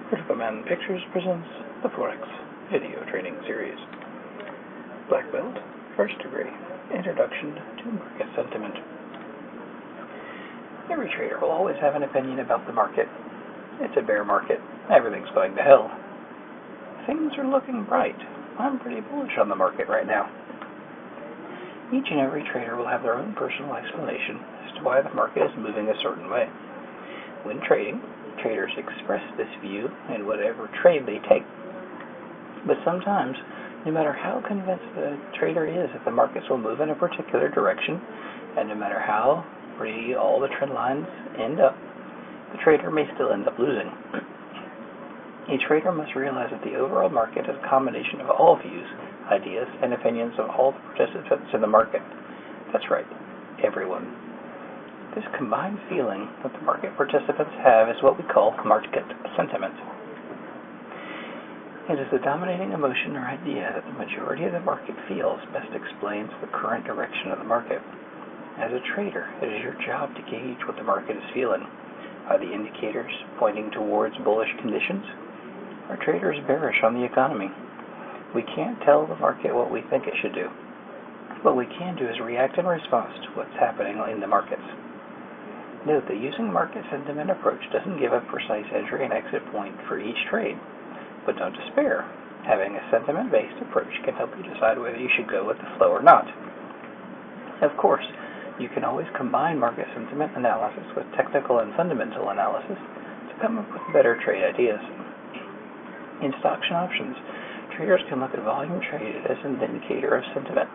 Critical Man Pictures presents the Forex video training series. Black Belt, First Degree, Introduction to Market Sentiment. Every trader will always have an opinion about the market. It's a bear market. Everything's going to hell. Things are looking bright. I'm pretty bullish on the market right now. Each and every trader will have their own personal explanation as to why the market is moving a certain way. When trading, traders express this view in whatever trade they take. But sometimes, no matter how convinced the trader is that the markets will move in a particular direction, and no matter how pretty all the trend lines end up, the trader may still end up losing. A trader must realize that the overall market is a combination of all views, ideas, and opinions of all the participants in the market. That's right, everyone. This combined feeling that the market participants have is what we call market sentiment. It is the dominating emotion or idea that the majority of the market feels best explains the current direction of the market. As a trader, it is your job to gauge what the market is feeling. Are the indicators pointing towards bullish conditions? Are traders bearish on the economy? We can't tell the market what we think it should do. What we can do is react in response to what's happening in the markets. Note that using market sentiment approach doesn't give a precise entry and exit point for each trade, but don't despair. Having a sentiment-based approach can help you decide whether you should go with the flow or not. Of course, you can always combine market sentiment analysis with technical and fundamental analysis to come up with better trade ideas. In stocks and options, traders can look at volume traded as an indicator of sentiment.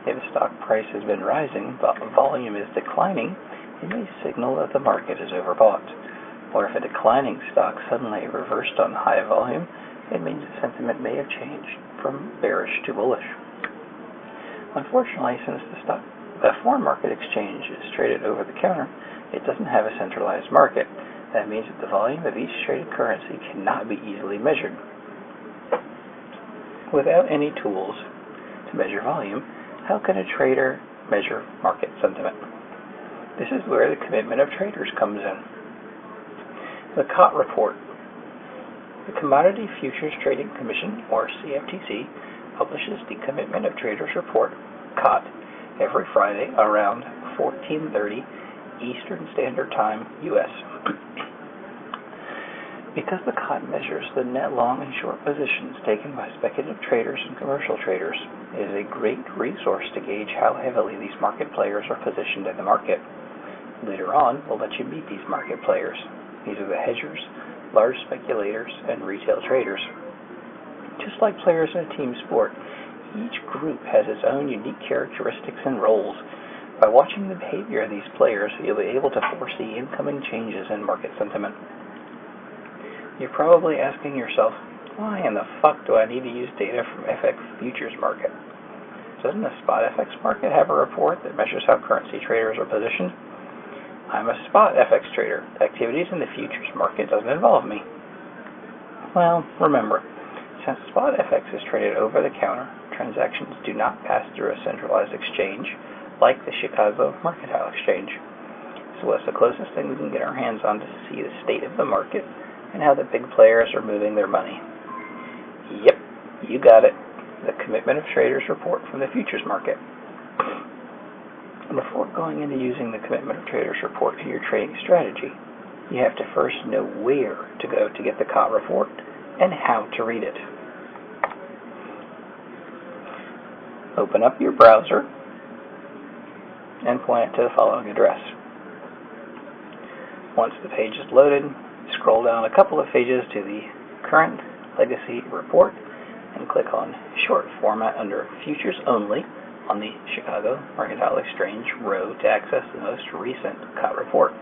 If a stock price has been rising but volume is declining, it may signal that the market is overbought. Or if a declining stock suddenly reversed on high volume, it means the sentiment may have changed from bearish to bullish. Unfortunately, since the foreign market exchange is traded over the counter, it doesn't have a centralized market. That means that the volume of each traded currency cannot be easily measured. Without any tools to measure volume, how can a trader measure market sentiment? This is where the commitment of traders comes in. The COT report. The Commodity Futures Trading Commission, or CFTC, publishes the Commitment of Traders Report, COT, every Friday around 14:30 Eastern Standard Time, U.S. Because the COT measures the net long and short positions taken by speculative traders and commercial traders, it is a great resource to gauge how heavily these market players are positioned in the market. Later on, we'll let you meet these market players. These are the hedgers, large speculators, and retail traders. Just like players in a team sport, each group has its own unique characteristics and roles. By watching the behavior of these players, you'll be able to foresee incoming changes in market sentiment. You're probably asking yourself, why in the fuck do I need to use data from FX futures market? Doesn't the spot FX market have a report that measures how currency traders are positioned? I'm a spot FX trader. Activities in the futures market doesn't involve me. Well, remember, since spot FX is traded over the counter, transactions do not pass through a centralized exchange like the Chicago Mercantile Exchange. So what's the closest thing we can get our hands on to see the state of the market and how the big players are moving their money? Yep, you got it. The Commitment of Traders report from the futures market. Before going into using the Commitment of Traders report for your trading strategy, you have to first know where to go to get the COT report and how to read it. Open up your browser and point it to the following address. Once the page is loaded, scroll down a couple of pages to the Current Legacy Report and click on Short Format under Futures Only on the Chicago Mercantile Exchange row to access the most recent COT report.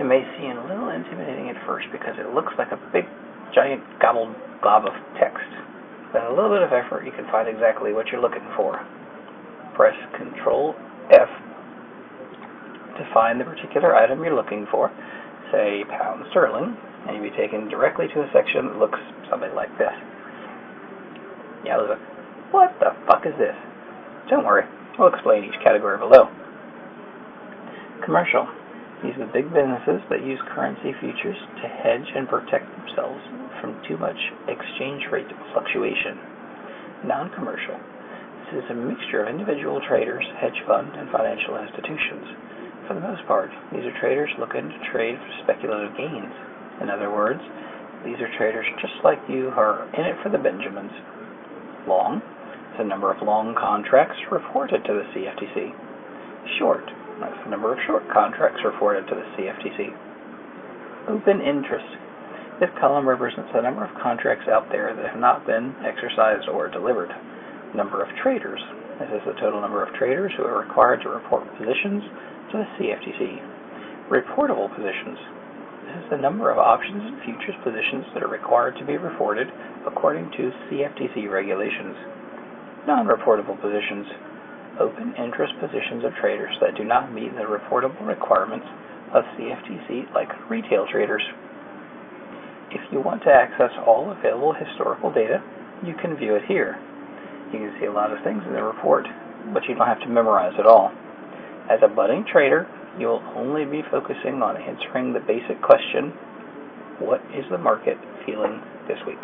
It may seem a little intimidating at first because it looks like a big, giant gobbled glob of text. With a little bit of effort, you can find exactly what you're looking for. Press Ctrl F to find the particular item you're looking for, say pound sterling, and you'll be taken directly to a section that looks something like this. Yeah, look. What the fuck is this? Don't worry, we'll explain each category below. Commercial. These are the big businesses that use currency futures to hedge and protect themselves from too much exchange rate fluctuation. Non-commercial. This is a mixture of individual traders, hedge fund, and financial institutions. For the most part, these are traders looking to trade for speculative gains. In other words, these are traders just like you who are in it for the Benjamins. Long is the number of long contracts reported to the CFTC. Short, that's the number of short contracts reported to the CFTC. Open interest. This column represents the number of contracts out there that have not been exercised or delivered. Number of traders. This is the total number of traders who are required to report positions to the CFTC. Reportable positions. This is the number of options and futures positions that are required to be reported according to CFTC regulations. Non-reportable positions. Open interest positions of traders that do not meet the reportable requirements of CFTC, like retail traders. If you want to access all available historical data, you can view it here. You can see a lot of things in the report, but you don't have to memorize it all. As a budding trader, you will only be focusing on answering the basic question, what is the market feeling this week?